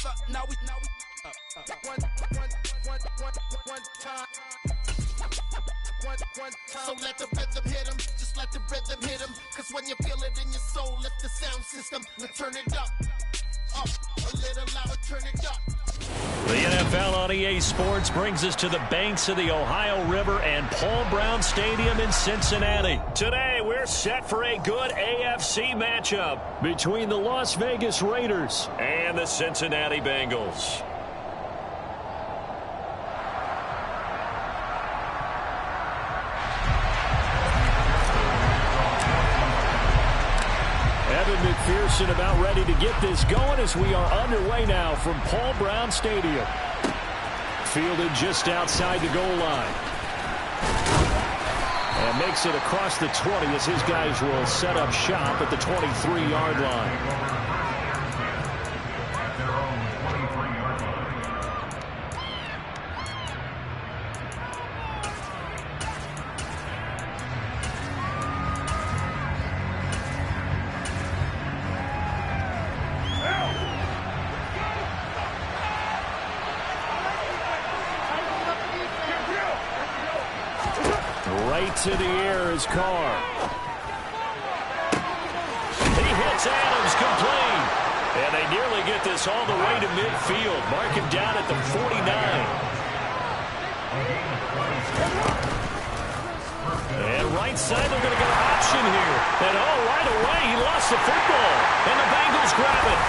together. Now we one time. One time. So let the rhythm hit him. Just let the rhythm hit him. Cause when you feel it in your soul, lift the sound system and turn it up. Up a little louder, turn it up. The NFL on EA Sports brings us to the banks of the Ohio River and Paul Brown Stadium in Cincinnati. Today, we're set for a good AFC matchup between the Las Vegas Raiders and the Cincinnati Bengals. McPherson about ready to get this going as we are underway now from Paul Brown Stadium. Fielded just outside the goal line. And makes it across the 20 as his guys will set up shop at the 23-yard line. To the air is Carr. He hits Adams complete. And they nearly get this all the way to midfield. Mark him down at the 49. And right side, they're going to get an option here. And right away, he lost the football. And the Bengals grab it.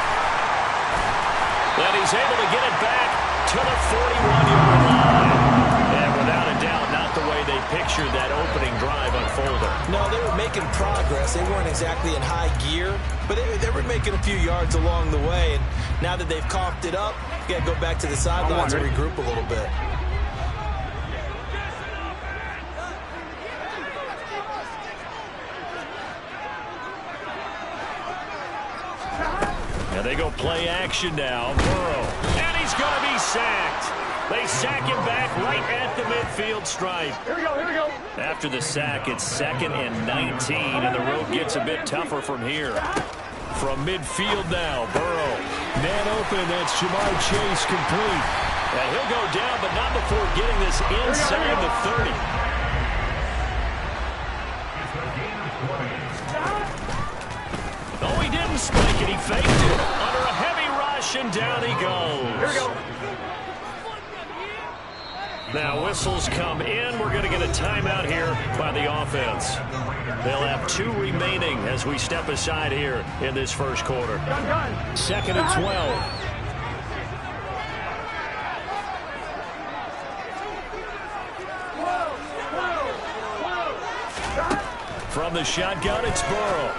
And he's able to get it back to the 41-yard line. And without a doubt, not the way they pictured that opening drive unfolding. No, they were making progress. They weren't exactly in high gear, but they were making a few yards along the way. And now that they've coughed it up, you got to go back to the sidelines and regroup a little bit. And they go play action now. Burrow. And he's going to be sacked. They sack him back right at the midfield stripe. Here we go. After the sack, it's 2nd and 19, and the road gets a bit tougher from here. From midfield now, Burrow. Man open, and that's Jamar Chase complete. And he'll go down, but not before getting this inside the 30. Oh, he didn't spike it. He faked it. Under a heavy rush, and down he goes. Here we go. Now whistles come in. We're going to get a timeout here by the offense. They'll have 2 remaining as we step aside here in this first quarter. 2nd and 12. From the shotgun, it's Burrow.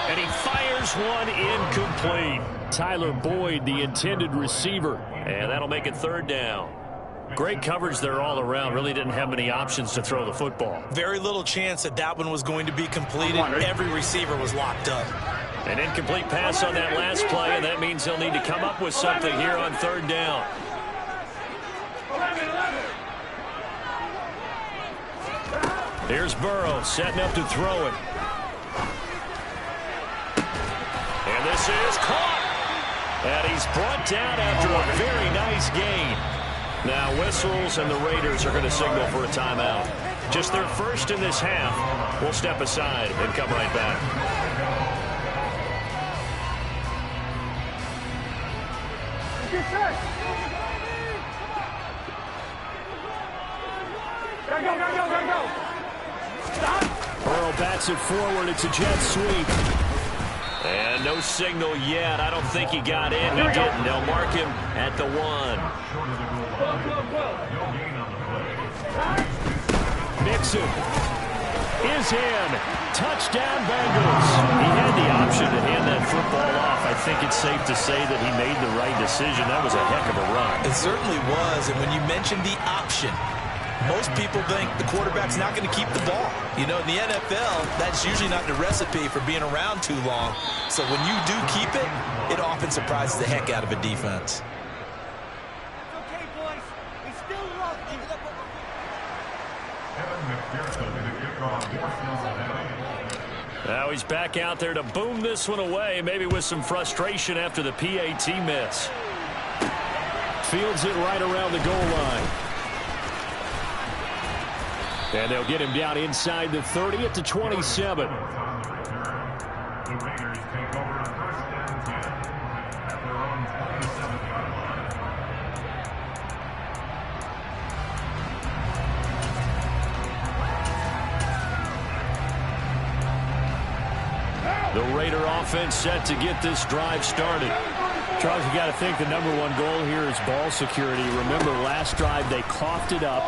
And he fires one incomplete. Tyler Boyd, the intended receiver. And that'll make it 3rd down. Great coverage there all around. Really didn't have many options to throw the football. Very little chance that one was going to be completed. Every receiver was locked up. An incomplete pass on that last play, and that means they'll need to come up with something here on 3rd down. Here's Burrow setting up to throw it. And this is caught. And he's brought down after a very nice gain. Now whistles, and the Raiders are going to signal for a timeout. Just their first in this half. We'll step aside and come right back. Go. Burrow bats it forward. It's a jet sweep. And no signal yet. I don't think he got in. He didn't. They'll mark him at the 1. Mixon is in. Touchdown, Bengals. He had the option to hand that football off. I think it's safe to say that he made the right decision. That was a heck of a run. It certainly was. And when you mentioned the option, most people think the quarterback's not going to keep the ball. You know, in the NFL, that's usually not the recipe for being around too long. So when you do keep it, it often surprises the heck out of a defense. Okay, boys. We still love you. Now he's back out there to boom this one away, maybe with some frustration after the PAT miss. Fields it right around the goal line. And they'll get him down inside the 30 at the 27. The Raiders take over on 1st and 10 at their own 27-yard line. The Raider offense set to get this drive started. Charles, you got to think the #1 goal here is ball security. Remember, last drive they coughed it up,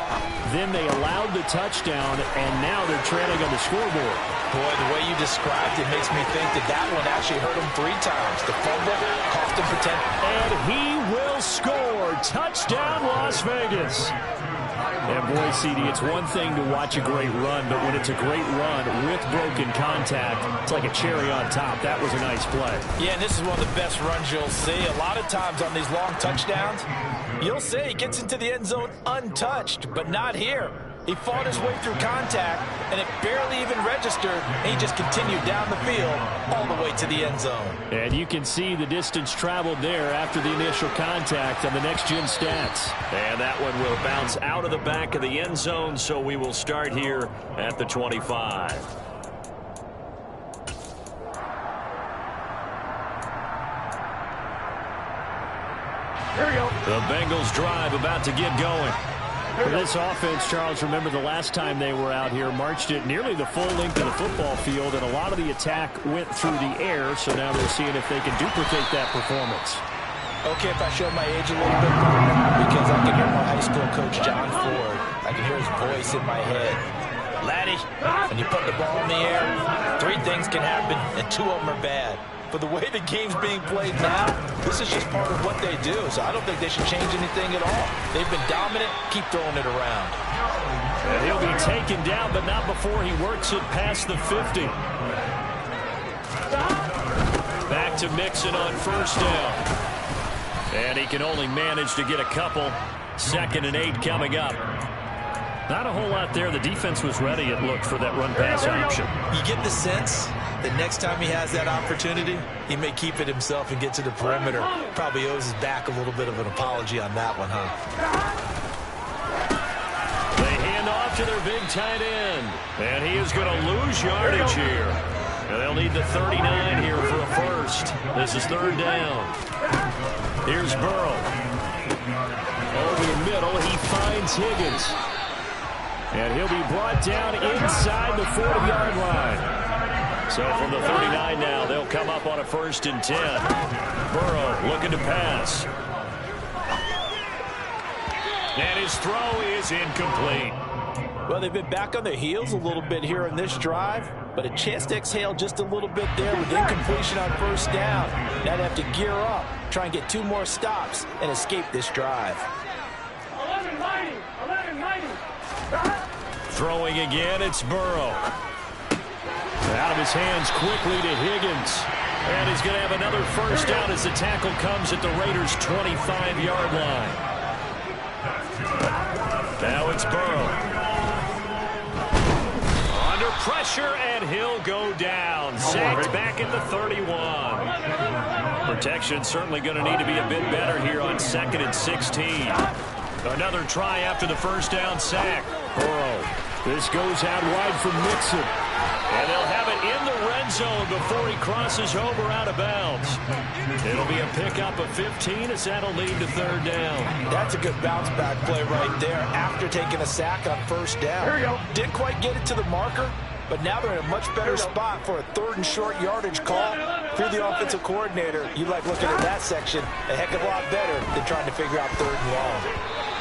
then they allowed the touchdown, and now they're trailing on the scoreboard. Boy, the way you described it makes me think that one actually hurt him 3 times. The fumble, cost him potential. And he will score. Touchdown, Las Vegas. And boy, CD, it's one thing to watch a great run, but when it's a great run with broken contact, it's like a cherry on top. That was a nice play. Yeah, and this is one of the best runs you'll see. A lot of times on these long touchdowns, you'll see he gets into the end zone untouched, but not here. He fought his way through contact, and it barely even registered, and he just continued down the field all the way to the end zone. And you can see the distance traveled there after the initial contact on the next-gen stats. And that one will bounce out of the back of the end zone, so we will start here at the 25. Here we go. The Bengals drive about to get going. For this offense, Charles, remember the last time they were out here, marched it nearly the full length of the football field, and a lot of the attack went through the air, so now they're seeing if they can duplicate that performance. Okay, if I show my age a little bit, because I can hear my high school coach, John Ford. I can hear his voice in my head. Laddie, when you put the ball in the air, 3 things can happen, and 2 of them are bad. But the way the game's being played now, this is just part of what they do. So I don't think they should change anything at all. They've been dominant. Keep throwing it around. And he'll be taken down, but not before he works it past the 50. Back to Mixon on first down. And he can only manage to get a couple. 2nd and 8 coming up. Not a whole lot there. The defense was ready, it looked, for that run-pass option. You get the sense that next time he has that opportunity, he may keep it himself and get to the perimeter. Probably owes his back a little bit of an apology on that one, huh? They hand off to their big tight end. And he is going to lose yardage here. And they'll need the 39 here for a first. This is 3rd down. Here's Burrow. Over the middle, he finds Higgins. And he'll be brought down inside the 40-yard line. So from the 39 now, they'll come up on a 1st and 10. Burrow looking to pass. And his throw is incomplete. Well, they've been back on their heels a little bit here in this drive, but a chance to exhale just a little bit there with incompletion on 1st down. Now they have to gear up, try and get 2 more stops, and escape this drive. 11-90. 11-90. Throwing again, it's Burrow. Out of his hands quickly to Higgins. And he's going to have another 1st down as the tackle comes at the Raiders' 25-yard line. Now it's Burrow. Under pressure, and he'll go down. Sacked back at the 31. Protection certainly going to need to be a bit better here on 2nd and 16. Another try after the 1st down sack. Burrow. This goes out wide for Mixon. And they'll have it in the red zone before he crosses over out of bounds. It'll be a pickup of 15 as that'll lead to 3rd down. That's a good bounce-back play right there after taking a sack on 1st down. Here we go. Didn't quite get it to the marker, but now they're in a much better spot for a 3rd and short yardage call. If you're the offensive coordinator, you like looking at that section a heck of a lot better than trying to figure out 3rd and long.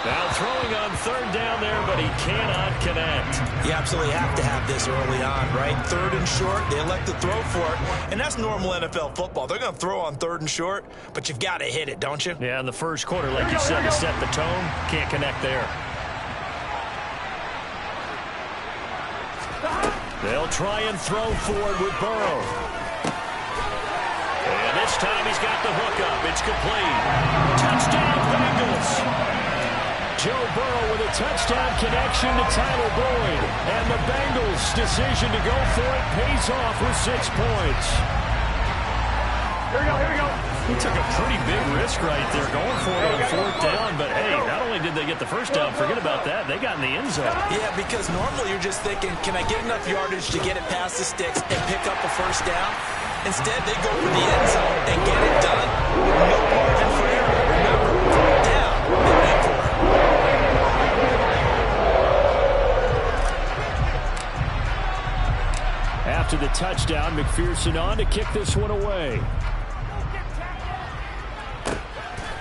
Now throwing on 3rd down there, but he cannot connect. You absolutely have to have this early on, right? 3rd and short, they elect to throw for it, and that's normal NFL football. They're going to throw on 3rd and short, but you've got to hit it, don't you? Yeah, in the 1st quarter, like you said, to set the tone, can't connect there. They'll try and throw forward with Burrow. And this time he's got the hook up. It's complete. Touchdown, Bengals. Joe Burrow with a touchdown connection to Tyler Boyd. And the Bengals' decision to go for it pays off with 6 points. Here we go, here we go. He took a pretty big risk right there going for it on 4th down. But, hey, not only did they get the first down, forget about that, they got in the end zone. Yeah, because normally you're just thinking, can I get enough yardage to get it past the sticks and pick up a first down? Instead, they go for the end zone and get it done with no margin for error. Remember, fourth down, they went for it. After the touchdown, McPherson on to kick this one away.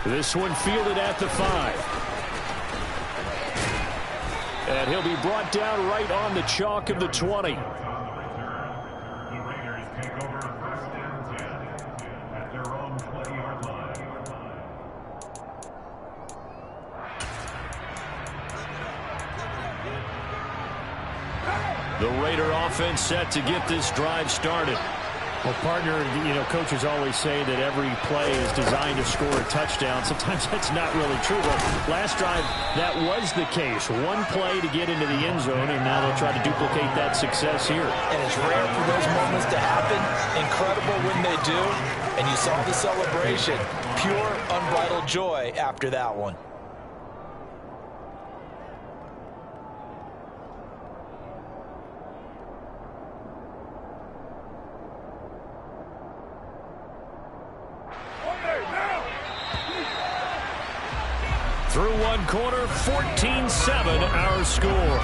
This one fielded at the 5. And he'll be brought down right on the chalk of the 20. The Raiders take over first and 10 at their own 20-yard line. The Raider offense set to get this drive started. Well, partner, coaches always say that every play is designed to score a touchdown. Sometimes that's not really true. But last drive, that was the case. One play to get into the end zone, and now they'll try to duplicate that success here. And it's rare for those moments to happen. Incredible when they do. And you saw the celebration. Pure, unbridled joy after that one. Through one quarter, 14-7 our score.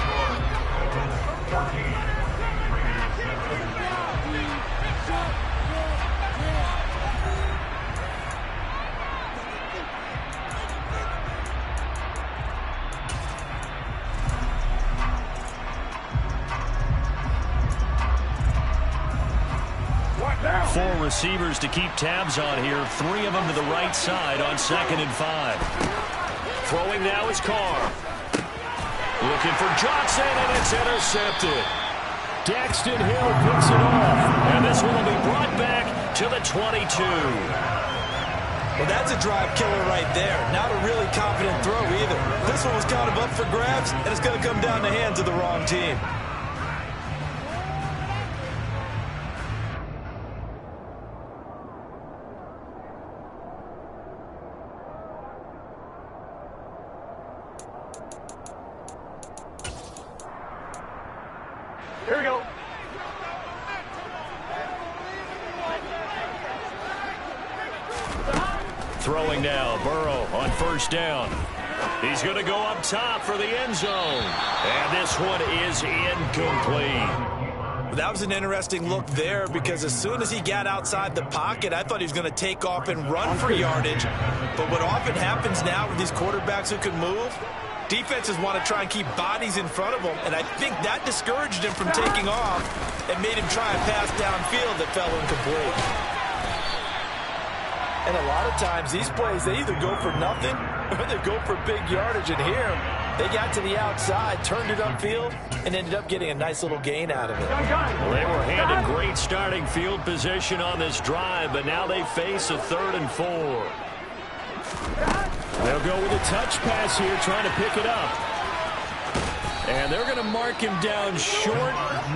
Four receivers to keep tabs on here. 3 of them to the right side on 2nd and 5. Throwing now is Carr. Looking for Johnson, and it's intercepted. Daxton Hill picks it off, and this one will be brought back to the 22. Well, that's a drive killer right there. Not a really confident throw either. This one was kind of up for grabs, and it's going to come down the hands of the wrong team. Here we go. Throwing now, Burrow on 1st down. He's going to go up top for the end zone. And this one is incomplete. That was an interesting look there because as soon as he got outside the pocket, I thought he was going to take off and run for yardage. But what often happens now with these quarterbacks who can move, defenses want to try and keep bodies in front of them, and I think that discouraged him from taking off and made him try a pass downfield that fell incomplete. And a lot of times, these plays, they either go for nothing or they go for big yardage. And here, they got to the outside, turned it upfield, and ended up getting a nice little gain out of it. Well, they were handed great starting field position on this drive, but now they face a 3rd and 4. They'll go with a touch pass here, trying to pick it up. And they're going to mark him down short,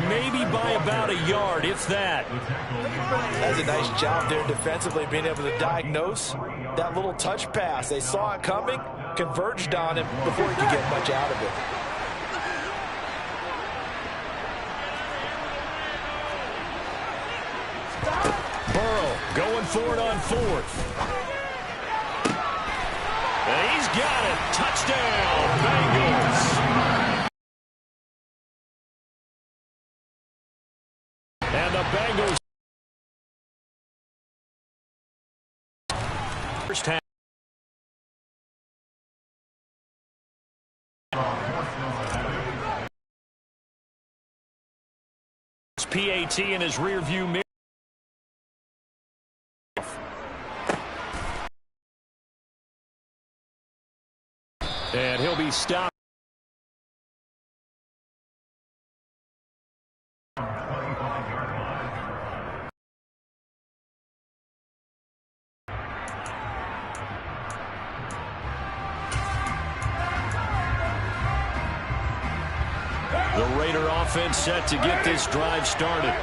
maybe by about a yard, if that. That's a nice job there defensively, being able to diagnose that little touch pass. They saw it coming, converged on him before he could get much out of it. Burrow going for it on 4th. And he's got it. Touchdown, Bengals. And the Bengals. First half. PAT in his rear view mirror. And he'll be stopped. The Raider offense set to get this drive started.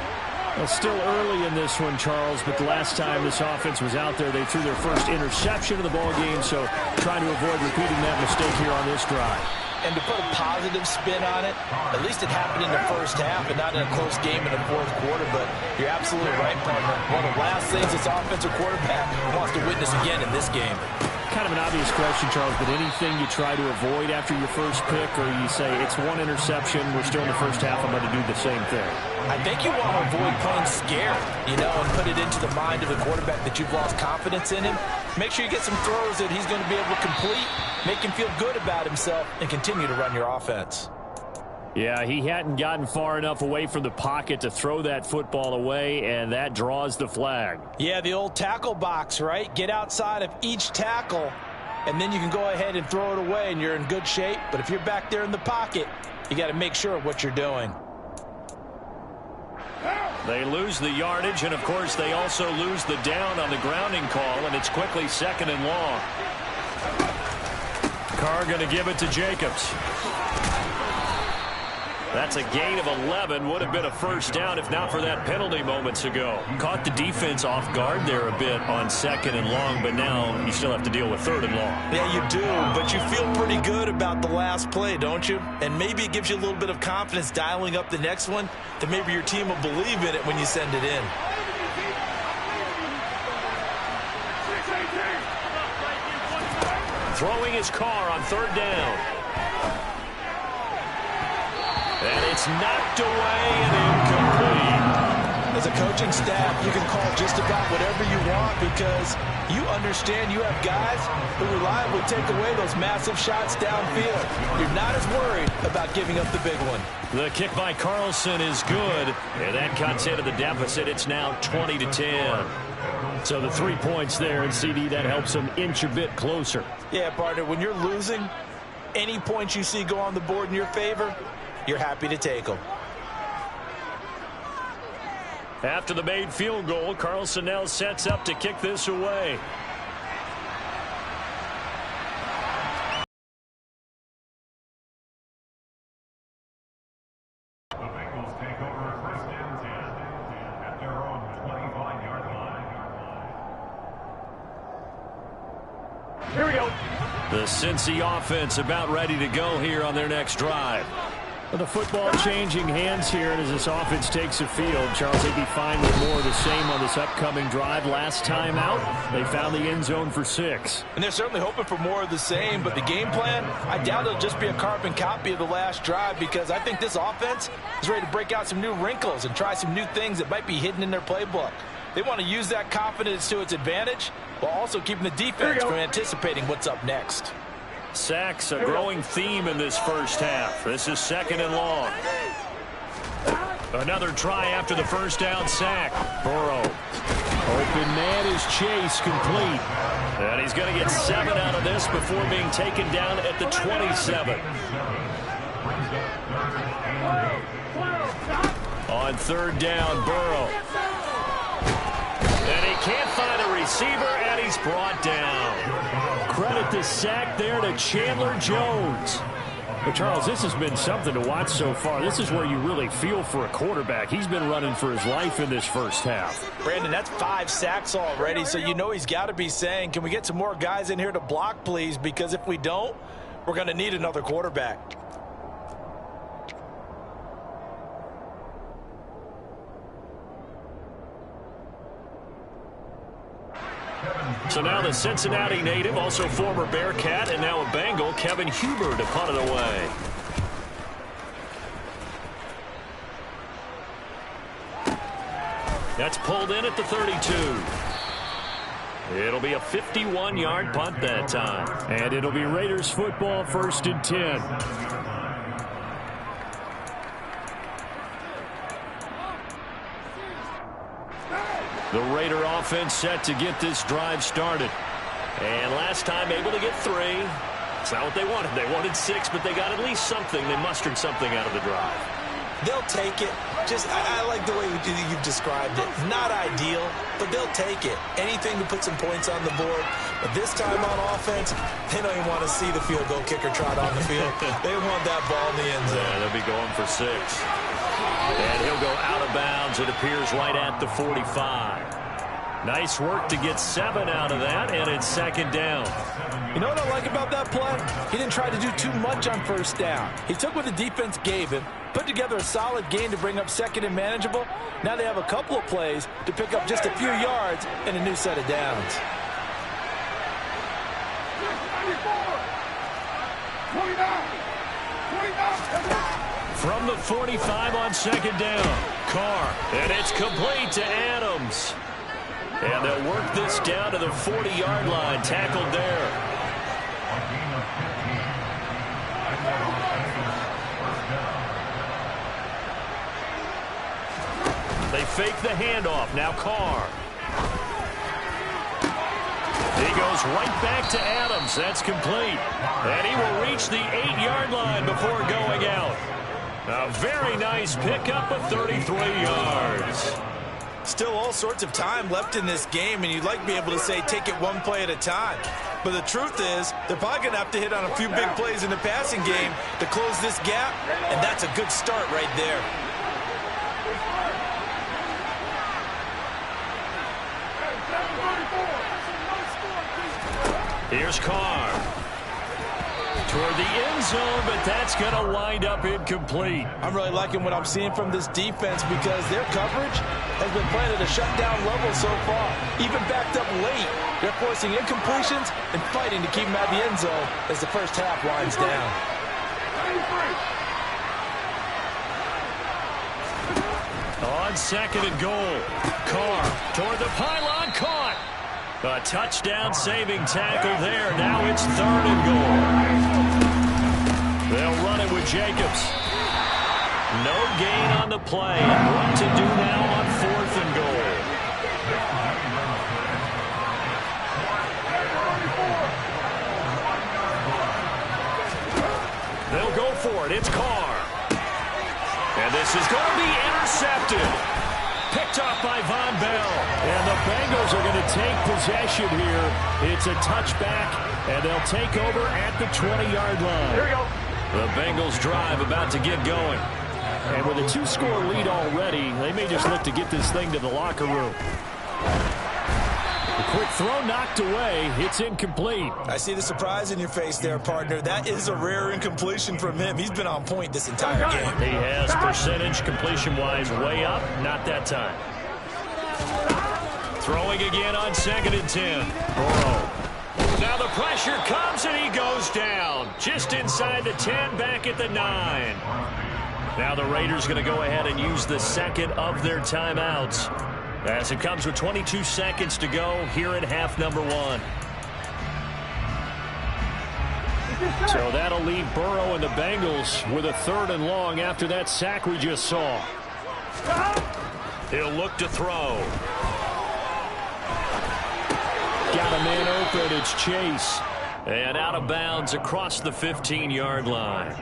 Well, still early in this one, Charles, but the last time this offense was out there, they threw their first interception of the ball game, so trying to avoid repeating that mistake here on this drive. And to put a positive spin on it, at least it happened in the first half and not in a close game in the fourth quarter. But you're absolutely right, partner. One of the last things this offensive quarterback wants to witness again in this game. Kind of an obvious question, Charles, but anything you try to avoid after your first pick, or you say it's one interception, we're still in the first half, I'm going to do the same thing? I think you want to avoid playing scared, and put it into the mind of the quarterback that you've lost confidence in him. Make sure you get some throws that he's going to be able to complete, make him feel good about himself, and continue to run your offense. Yeah, he hadn't gotten far enough away from the pocket to throw that football away, and that draws the flag. Yeah, the old tackle box, right? Get outside of each tackle, and then you can go ahead and throw it away, and you're in good shape. But if you're back there in the pocket, you got to make sure of what you're doing. They lose the yardage, and, of course, they also lose the down on the grounding call, and it's quickly 2nd and long. Carr going to give it to Jacobs. That's a gain of 11. Would have been a first down if not for that penalty moments ago. Caught the defense off guard there a bit on 2nd and long, but now you still have to deal with 3rd and long. Yeah, you do, but you feel pretty good about the last play, don't you? And maybe it gives you a little bit of confidence dialing up the next one that maybe your team will believe in it when you send it in. Throwing his Carr on 3rd down. And it's knocked away and incomplete. As a coaching staff, you can call just about whatever you want because you understand you have guys who reliably take away those massive shots downfield. You're not as worried about giving up the big one. The kick by Carlson is good, and that cuts into the deficit. It's now 20-10. So the 3 points there, and CD, that helps them inch a bit closer. Yeah, partner, when you're losing, any points you see go on the board in your favor, you're happy to take them. After the made field goal, Carlson now sets up to kick this away. The Bengals take over 1st and 10 at their own 25-yard line. Here we go. The Cincy offense about ready to go here on their next drive. The football changing hands here, and as this offense takes the field, Charles, they'd be fine with more of the same on this upcoming drive. Last time out, they found the end zone for 6. And they're certainly hoping for more of the same, but the game plan, I doubt it'll just be a carbon copy of the last drive because I think this offense is ready to break out some new wrinkles and try some new things that might be hidden in their playbook. They want to use that confidence to its advantage while also keeping the defense from anticipating what's up next. Sacks, a growing theme in this first half. This is 2nd and long. Another try after the first down sack. Burrow. Open man is Chase, complete. And he's going to get 7 out of this before being taken down at the 27. On 3rd down, Burrow. And he can't find a receiver, and he's brought down. Credit the sack there to Chandler Jones. But, Charles, this has been something to watch so far. This is where you really feel for a quarterback. He's been running for his life in this first half. Brandon, that's 5 sacks already, so you know he's got to be saying, can we get some more guys in here to block, please? Because if we don't, we're going to need another quarterback. So now the Cincinnati native, also former Bearcat, and now a Bengal, Kevin Huber, to punt it away. That's pulled in at the 32. It'll be a 51-yard punt that time. And it'll be Raiders football, 1st and 10. The Raider offense set to get this drive started. And last time able to get 3. It's not what they wanted. They wanted 6, but they got at least something. They mustered something out of the drive. They'll take it. I like the way you've described it. Not ideal, but they'll take it. Anything to put some points on the board. But this time on offense, they don't even want to see the field goal kicker trot on the field. They want that ball in the end zone. Yeah, they'll be going for 6. And he'll go out of bounds. It appears right at the 45. Nice work to get 7 out of that, and it's second down. You know what I like about that play? He didn't try to do too much on first down. He took what the defense gave him, put together a solid gain to bring up second and manageable. Now they have a couple of plays to pick up just a few yards and a new set of downs. 29. From the 45 on second down, Carr, and it's complete to Adams. And they'll work this down to the 40-yard line, tackled there. A gain of 15. And that on Bengals first down. They fake the handoff. Now Carr. He goes right back to Adams. That's complete. And he will reach the 8-yard line before going out. A very nice pickup of 33 yards. Still all sorts of time left in this game, and you'd like to be able to say take it one play at a time. But the truth is, they're probably going to have to hit on a few big plays in the passing game to close this gap, and that's a good start right there. Here's Carr. Toward the end zone, but that's going to wind up incomplete. I'm really liking what I'm seeing from this defense because their coverage has been playing at a shutdown level so far. Even backed up late, they're forcing incompletions and fighting to keep them at the end zone as the first half winds down. On second and goal, Carr toward the pylon, caught. A touchdown-saving tackle there. Now it's third and goal. They'll run it with Jacobs. No gain on the play. And what to do now on fourth and goal? They'll go for it. It's Carr. And this is going to be intercepted. Picked off by Von Bell. And the Bengals are going to take possession here. It's a touchback, and they'll take over at the 20-yard line. Here we go. The Bengals drive about to get going. And with a 2-score lead already, they may just look to get this thing to the locker room. A quick throw knocked away. It's incomplete. I see the surprise in your face there, partner. That is a rare incompletion from him. He's been on point this entire game. He has percentage completion-wise way up. Not that time. Throwing again on second and 10. Burrow. Now the pressure comes and he goes down. Just inside the 10, back at the 9. Now the Raiders going to go ahead and use the second of their timeouts, as it comes with 22 seconds to go here in half number 1. So that'll leave Burrow and the Bengals with a third and long after that sack we just saw. He'll look to throw. Got a man open. It's Chase. And out of bounds across the 15-yard line.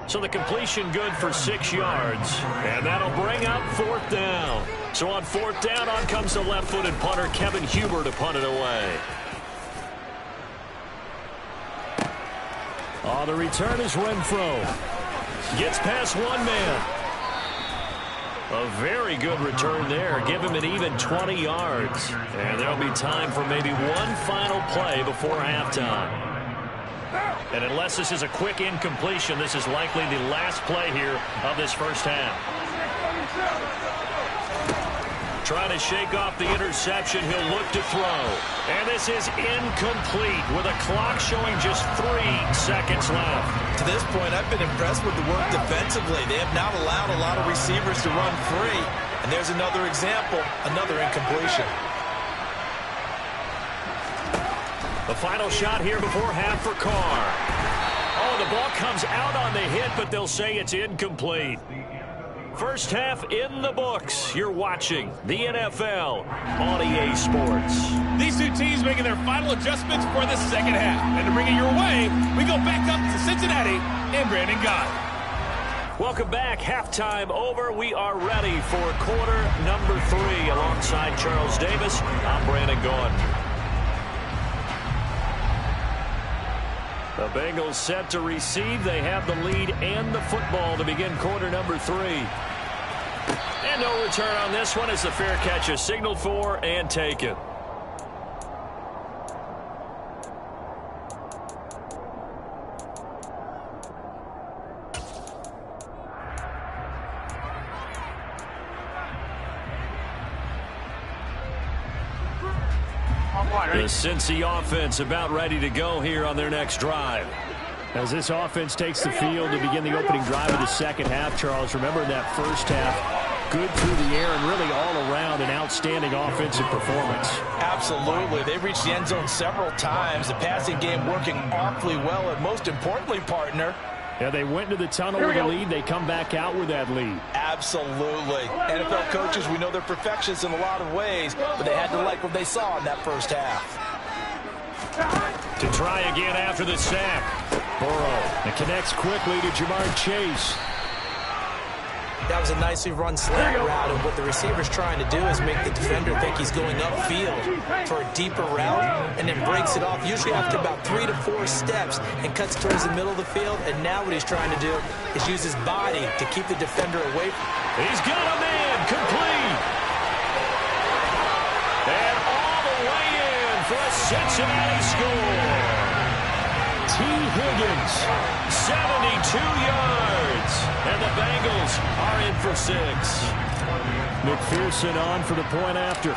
So the completion good for 6 yards. And that'll bring up fourth down. So on fourth down, on comes the left-footed punter, Kevin Huber, to punt it away. On the return is Renfro. Gets past one man. A very good return there. Give him an even 20 yards. And there'll be time for maybe one final play before halftime. And unless this is a quick incompletion, this is likely the last play here of this first half. Trying to shake off the interception. He'll look to throw. And this is incomplete with a clock showing just 3 seconds left. To this point, I've been impressed with the work defensively. They have not allowed a lot of receivers to run free. And there's another example, another incompletion. The final shot here before half for Carr. Oh, the ball comes out on the hit, but they'll say it's incomplete. First half in the books. You're watching the NFL on EA Sports. These two teams making their final adjustments for the second half. And to bring it your way, we go back up to Cincinnati and Brandon Gott. Welcome back. Halftime over. We are ready for quarter number 3. Alongside Charles Davis, I'm Brandon Gaughan. The Bengals set to receive. They have the lead and the football to begin quarter number 3. And no return on this one as the fair catch is signaled for and taken. The Cincy offense about ready to go here on their next drive. As this offense takes the field to begin the opening drive of the second half, Charles, remember in that first half, good through the air and really all around an outstanding offensive performance. Absolutely. They reached the end zone several times. The passing game working awfully well, and most importantly, partner, yeah, they went into the tunnel with a lead. They come back out with that lead. Absolutely. NFL coaches, we know they're perfectionists in a lot of ways, but they had to like what they saw in that first half. To try again after the sack. Burrow. It connects quickly to Jamar Chase. That was a nicely run slant route, and what the receiver's trying to do is make the defender think he's going upfield for a deeper route, and then breaks it off, usually after about 3 to 4 steps, and cuts towards the middle of the field. And now what he's trying to do is use his body to keep the defender away. He's got a man, complete. And all the way in for a Cincinnati score. T. Higgins, 72 yards. And the Bengals are in for 6. McPherson on for the point after.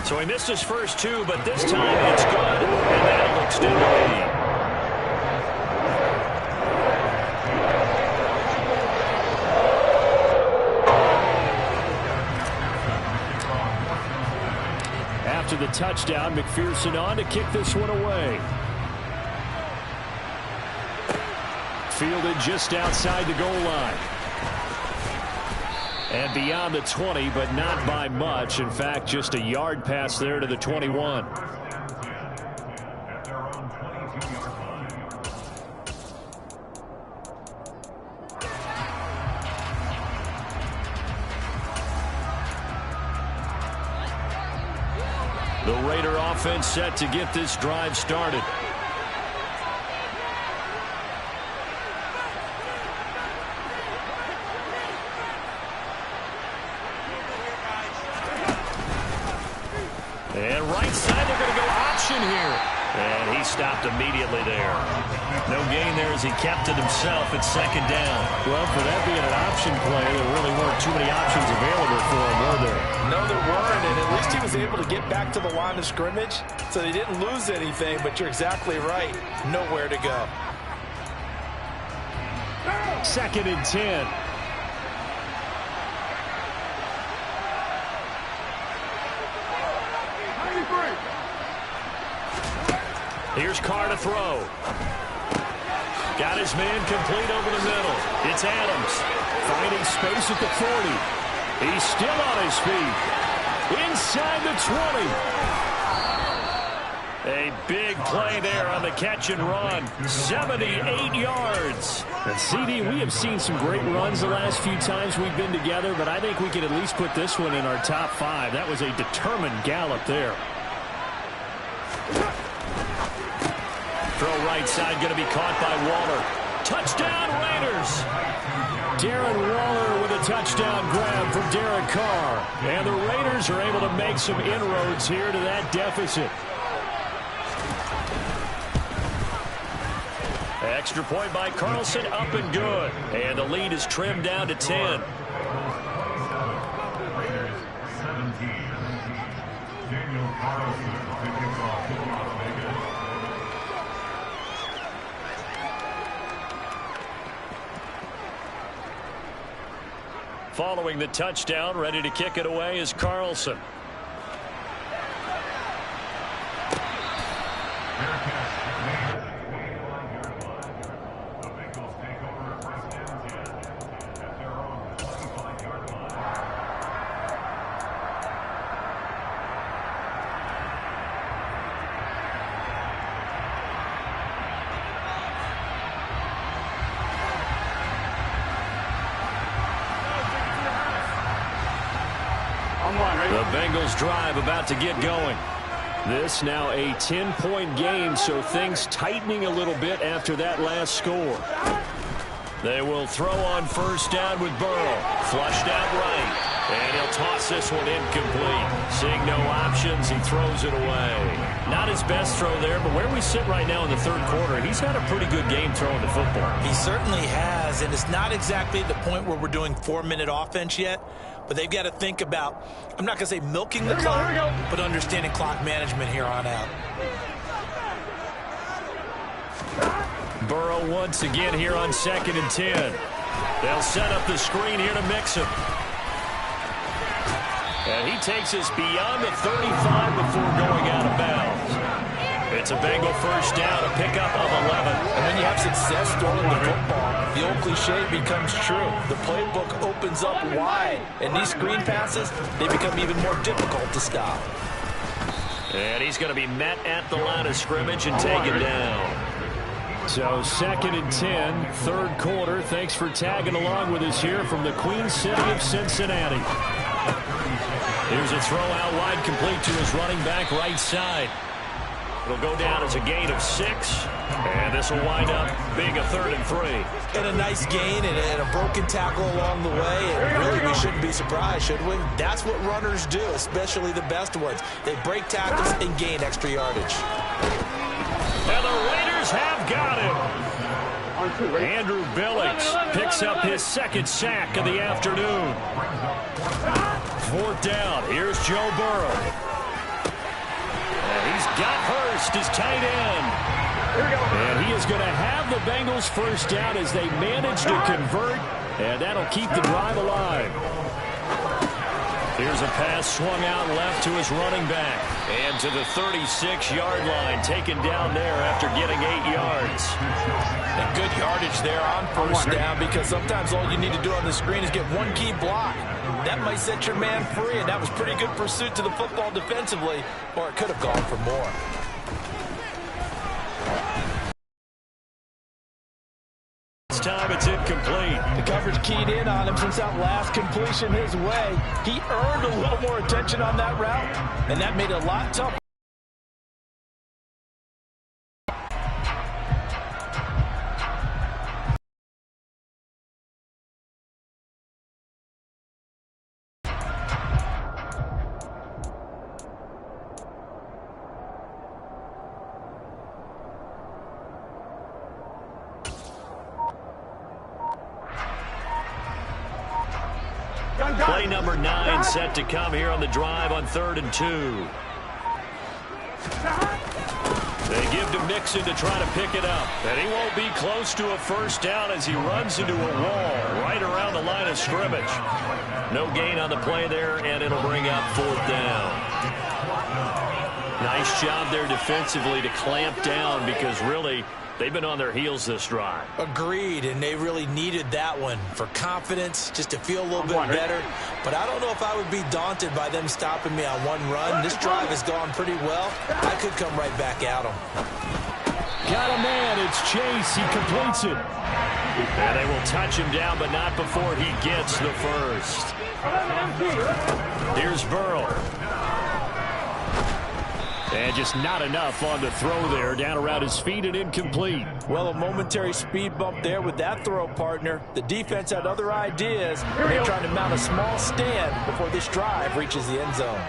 So he missed his first 2, but this time it's good, and that'll extend the lead. After the touchdown, McPherson on to kick this one away. Fielded just outside the goal line. And beyond the 20, but not by much. In fact, just a yard pass there to the 21. The Raider offense set to get this drive started. And right side, they're going to go option here. And he stopped immediately there. No gain there as he kept it himself at second down. Well, for that being an option play, there really weren't too many options available for him, were there? No, there weren't, and at least he was able to get back to the line of scrimmage, so they didn't lose anything, but you're exactly right. Nowhere to go. 2nd and 10. Here's Carr to throw. Got his man complete over the middle. It's Adams. Finding space at the 40. He's still on his feet. Inside the 20. A big play there on the catch and run. 78 yards. And CD, we have seen some great runs the last few times we've been together, but I think we can at least put this one in our top 5. That was a determined gallop there. Throw right side going to be caught by Waller. Touchdown Raiders. Darren Waller with a touchdown grab from Derek Carr. And the Raiders are able to make some inroads here to that deficit. Extra point by Carlson, up and good. And the lead is trimmed down to 10. Raiders 17. Daniel Carlson picking off Las Vegas. Following the touchdown, ready to kick it away is Carlson. The Bengals drive about to get going. This now a 10-point game, so things tightening a little bit after that last score. They will throw on first down with Burrow. Flushed out right. And he'll toss this one incomplete. Seeing no options, he throws it away. Not his best throw there, but where we sit right now in the third quarter, he's had a pretty good game throwing the football. He certainly has, and it's not exactly the point where we're doing 4-minute offense yet, but they've got to think about, I'm not going to say milking the clock, but understanding clock management here on out. Burrow once again here on 2nd and 10. They'll set up the screen here to Mixon. And he takes us beyond the 35 before going out of bounds. It's a Bengal first down, a pickup of 11. And when you have success throwing the football, the old cliche becomes true. The playbook opens up wide, and these screen passes, they become even more difficult to stop. And he's going to be met at the line of scrimmage and taken down. So 2nd and 10, third quarter. Thanks for tagging along with us here from the Queen City of Cincinnati. Here's a throw out wide, complete to his running back right side. It'll go down as a gain of 6, and this will wind up being a 3rd and 3. And a nice gain and a broken tackle along the way, and really we shouldn't be surprised, should we? That's what runners do, especially the best ones. They break tackles and gain extra yardage. And the Raiders have got him. Andrew Billings picks up his 2nd sack of the afternoon. 4th down. Here's Joe Burrow. And he's got Hurst, his tight end. And he is going to have the Bengals first down as they manage to convert. And that'll keep the drive alive. Here's a pass swung out left to his running back. And to the 36-yard line, taken down there after getting 8 yards. And good yardage there on first down, because sometimes all you need to do on the screen is get one key block. That might set your man free, and that was pretty good pursuit to the football defensively, or it could have gone for more. This time it's incomplete. The coverage keyed in on him since that last completion his way. He earned a little more attention on that route, and that made it a lot tougher. Play number 9 set to come here on the drive on 3rd and 2. They give to Mixon to try to pick it up. And he won't be close to a first down as he runs into a wall right around the line of scrimmage. No gain on the play there, and it'll bring up 4th down. Nice job there defensively to clamp down, because really they've been on their heels this drive. Agreed, and they really needed that one for confidence, just to feel a little bit better. But I don't know if I would be daunted by them stopping me on one run. This drive has gone pretty well. I could come right back at them. Got a man. It's Chase. He completes it. And they will touch him down, but not before he gets the first. Here's Burrow. And just not enough on the throw there. Down around his feet and incomplete. Well, a momentary speed bump there with that throw, partner. The defense had other ideas, and they're trying to mount a small stand before this drive reaches the end zone.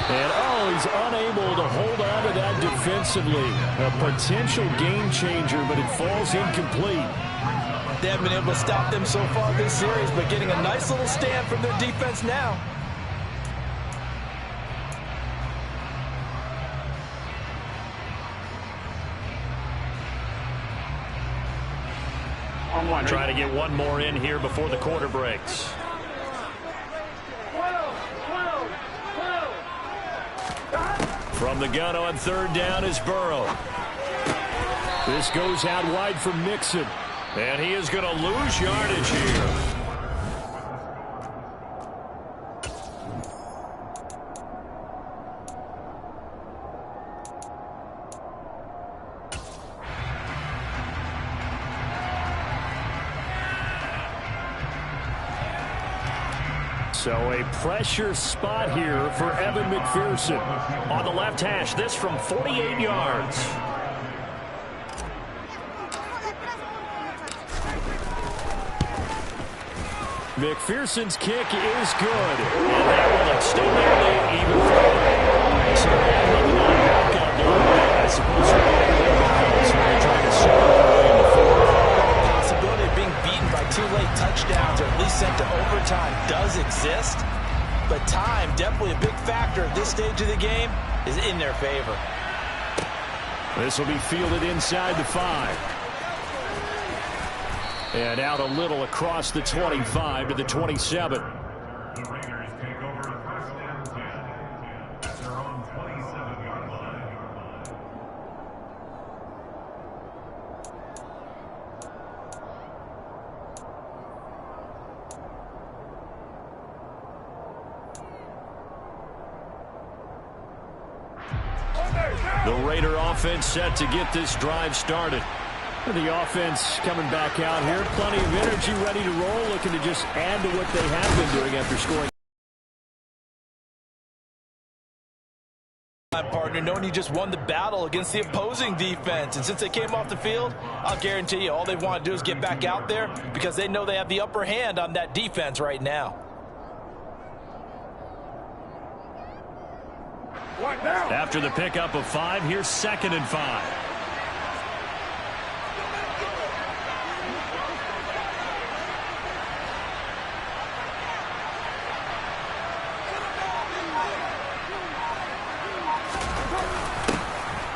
And, he's unable to hold on to that defensively. A potential game changer, but it falls incomplete. They haven't been able to stop them so far this series, but getting a nice little stand from their defense now. Trying to get one more in here before the quarter breaks. From the gun on 3rd down is Burrow. This goes out wide for Mixon. And he is going to lose yardage here. So a pressure spot here for Evan McPherson. On the left hash, this from 48 yards. McPherson's kick is good. And that will extend their lead even further. So maybe not a knockout blow, I suppose for the Bengals when they're trying to score their way in the fourth. The possibility of being beaten by 2 late touchdowns or at least sent to overtime does exist. But time, definitely a big factor at this stage of the game, is in their favor. This will be fielded inside the 5. And out a little across the 25 to the 27. The Raiders take over first and 10 at their own 27-yard line. The Raider offense set to get this drive started. The offense coming back out here. Plenty of energy, ready to roll, looking to just add to what they have been doing after scoring. Partner, knowing you just won the battle against the opposing defense. And since they came off the field, I'll guarantee you all they want to do is get back out there because they know they have the upper hand on that defense right now. After the pickup of 5, here's 2nd and 5.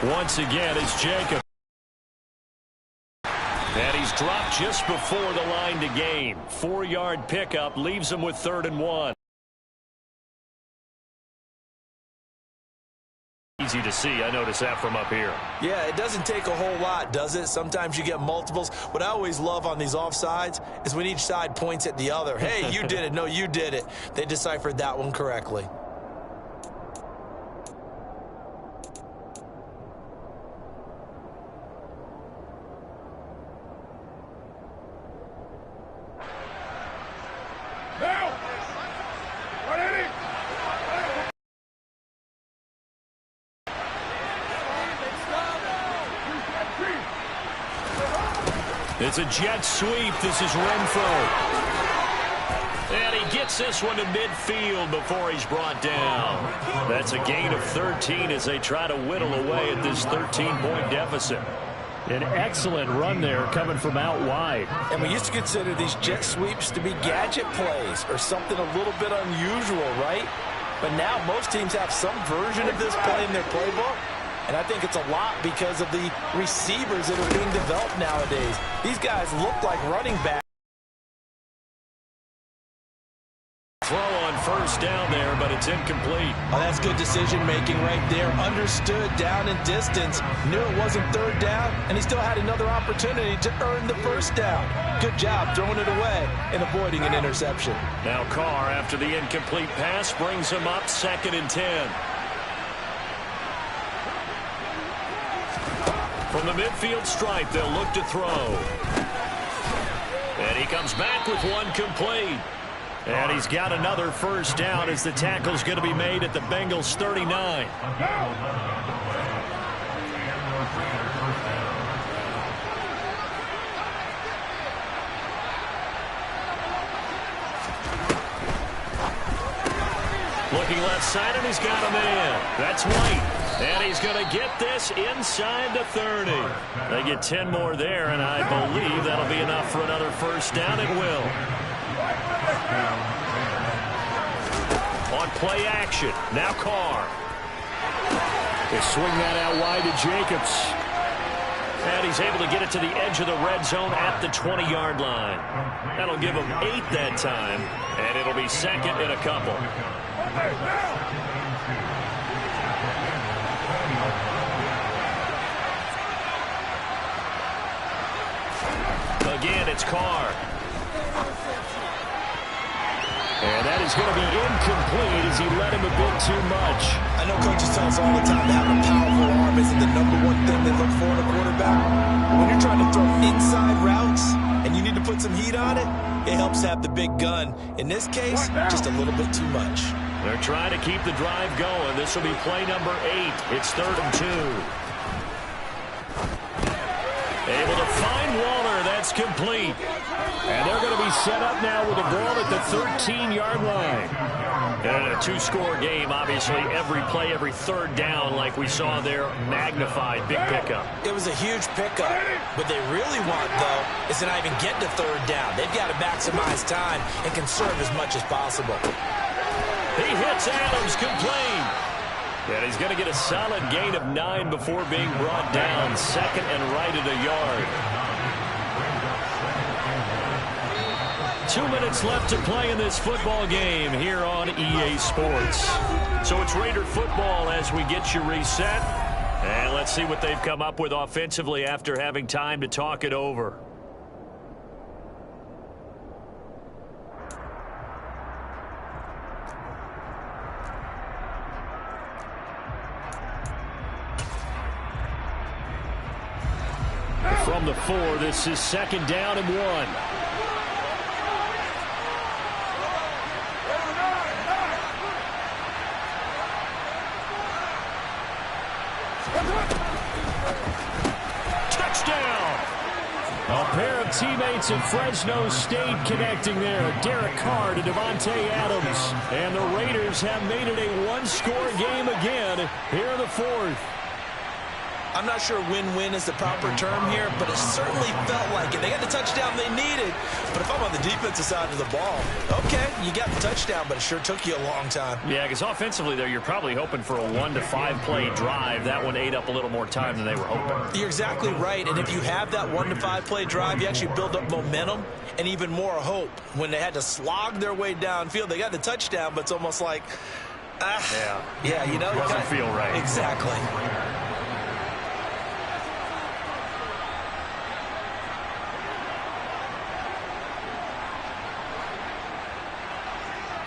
Once again, it's Jacob. And he's dropped just before the line to gain. 4-yard pickup leaves him with 3rd and 1. Easy to see. I notice that from up here. Yeah, it doesn't take a whole lot, does it? Sometimes you get multiples. What I always love on these offsides is when each side points at the other. Hey, you did it. No, you did it. They deciphered that one correctly. It's a jet sweep. This is Renfro. And he gets this one to midfield before he's brought down. That's a gain of 13 as they try to whittle away at this 13-point deficit. An excellent run there coming from out wide. And we used to consider these jet sweeps to be gadget plays or something a little bit unusual, right? But now most teams have some version of this play in their playbook. And I think it's a lot because of the receivers that are being developed nowadays. These guys look like running backs. Throw on 1st down there, but it's incomplete. Oh, that's good decision-making right there. Understood down and distance. Knew it wasn't 3rd down, and he still had another opportunity to earn the 1st down. Good job throwing it away and avoiding an interception. Now Carr, after the incomplete pass, brings him up 2nd and 10. From the midfield stripe, they'll look to throw. And he comes back with one complete. And he's got another 1st down as the tackle's going to be made at the Bengals 39. Looking left side, and he's got a man. That's White. And he's going to get this inside the 30. They get 10 more there, and I believe that'll be enough for another 1st down. It will. On play action, now Carr. They swing that out wide to Jacobs. And he's able to get it to the edge of the red zone at the 20-yard line. That'll give him 8 that time, and it'll be 2nd and a couple. Again, it's Carr. And that is going to be incomplete as he let him a bit too much. I know coaches tell us all the time that having a powerful arm isn't the #1 thing they look for in a quarterback. When you're trying to throw inside routes and you need to put some heat on it, it helps have the big gun. In this case, just a little bit too much. They're trying to keep the drive going. This will be play number 8. It's 3rd and 2. Able to find Waller. That's complete. And they're going to be set up now with a ball at the 13-yard line. And a 2-score game, obviously, every play, every third down, like we saw there, magnified. Big pickup. It was a huge pickup. What they really want, though, is to not even get to 3rd down. They've got to maximize time and conserve as much as possible. He hits Adams, complete. And he's going to get a solid gain of 9 before being brought down. 2nd and right at a yard. 2 minutes left to play in this football game here on EA Sports. So it's Raider football as we get you reset. And let's see what they've come up with offensively after having time to talk it over. From the 4, this is 2nd down and 1. Touchdown! A pair of teammates at Fresno State connecting there. Derek Carr to Devontae Adams. And the Raiders have made it a 1-score game again here in the 4th. I'm not sure win-win is the proper term here, but it certainly felt like it. They got the touchdown they needed, but if I'm on the defensive side of the ball, okay, you got the touchdown, but it sure took you a long time. Yeah, because offensively there, you're probably hoping for a 1 to 5 play drive. That one ate up a little more time than they were hoping. You're exactly right, and if you have that 1 to 5 play drive, you actually build up momentum and even more hope. When they had to slog their way downfield, they got the touchdown, but it's almost like, yeah, you know. It doesn't feel right. Exactly.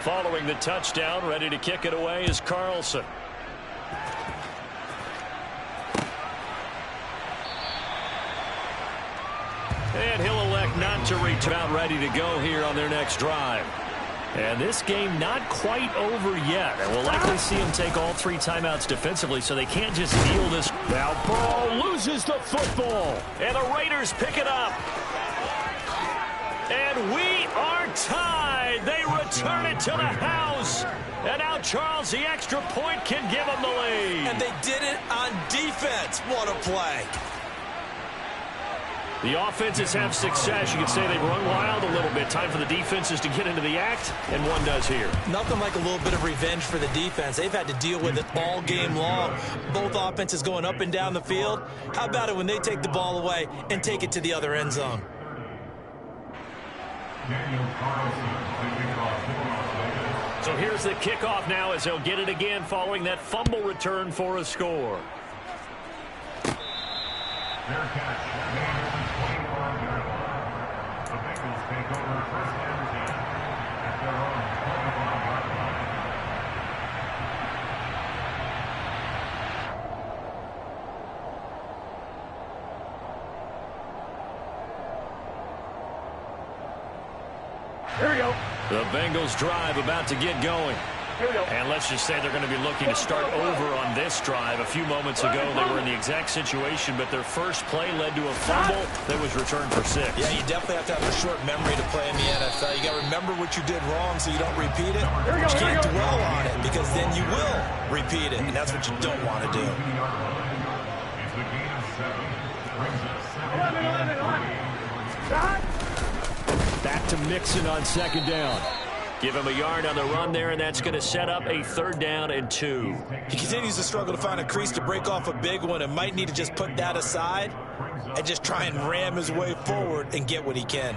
Following the touchdown, ready to kick it away is Carlson. And he'll elect not to reach out, ready to go here on their next drive. And this game not quite over yet. And we'll likely see him take all 3 timeouts defensively, so they can't just kneel this. Now Burrow loses the football. And the Raiders pick it up. And we are tied. They return it to the house. And now Charles, the extra point, can give them the lead. And they did it on defense. What a play. The offenses have success. You could say they've run wild a little bit. Time for the defenses to get into the act, and one does here. Nothing like a little bit of revenge for the defense. They've had to deal with it all game long. Both offenses going up and down the field. How about it when they take the ball away and take it to the other end zone? So here's the kickoff now as they'll get it again following that fumble return for a score. Fair catch. The Bengals take over 1st and 10 at their own 25-yard line. Here we go. The Bengals drive about to get going. And let's just say they're going to be looking to start over on this drive. A few moments ago, they were in the exact situation, but their first play led to a fumble that was returned for 6. Yeah, you definitely have to have a short memory to play in the NFL. You got to remember what you did wrong so you don't repeat it. But you can't dwell on it because then you will repeat it, and that's what you don't want to do. It's the gain of 7. Brings us 7. Back to Mixon on 2nd down. Give him a yard on the run there, and that's going to set up a 3rd down and 2. He continues to struggle to find a crease to break off a big one and might need to just put that aside and just try and ram his way forward and get what he can.